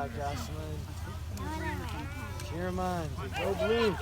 job, Jocelyn. Cheer 'em on. Go blue.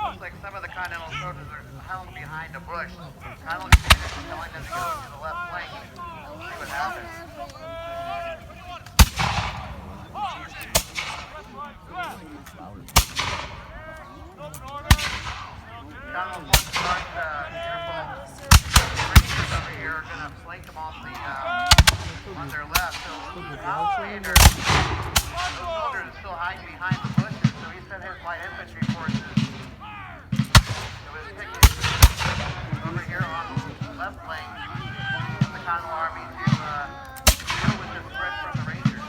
Looks like some of the Continental soldiers are held behind a bush. Continental commanders are telling them to go to the left flank. See what happens. Continental forces start uniform. Rangers over here are going to flank them on their left. So Continental commander, those soldiers are still hiding behind the bushes. So he sent his light infantry forces. Over here on the left flank, the Continental Army to deal with this threat from the Rangers.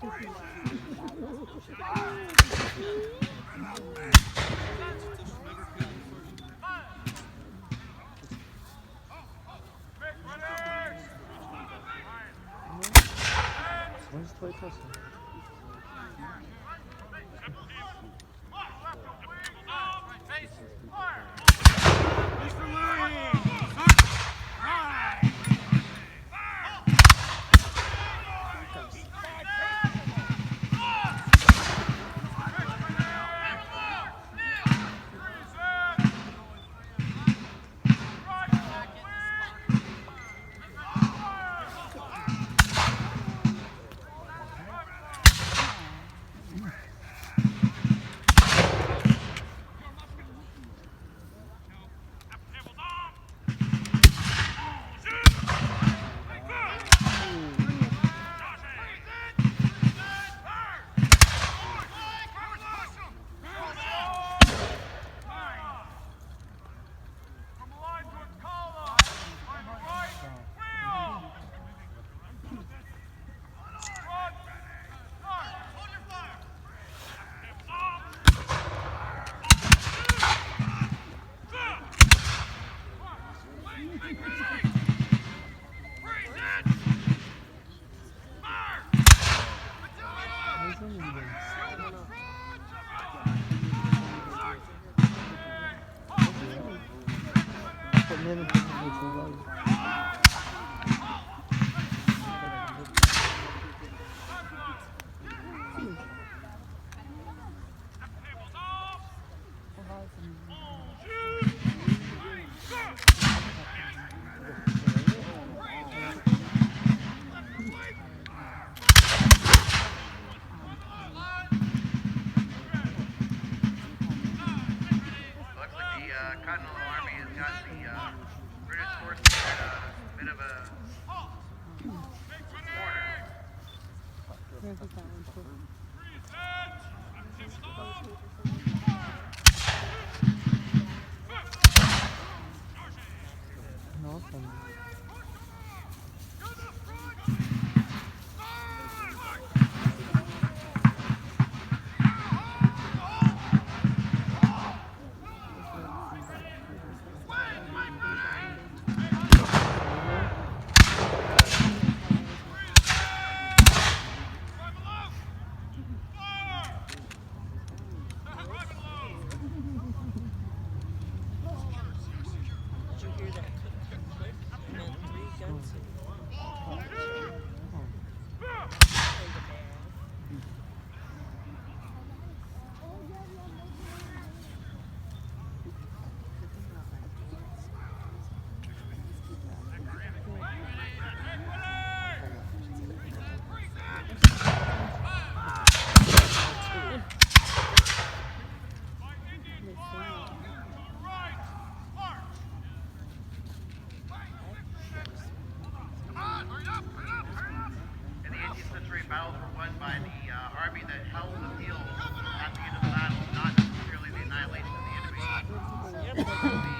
When's the play testing? Continental Army has got the British forces at a bit of a Awesome. In the 18th century, battles were won by the army that held the field at the end of the battle, not necessarily the annihilation of the enemy.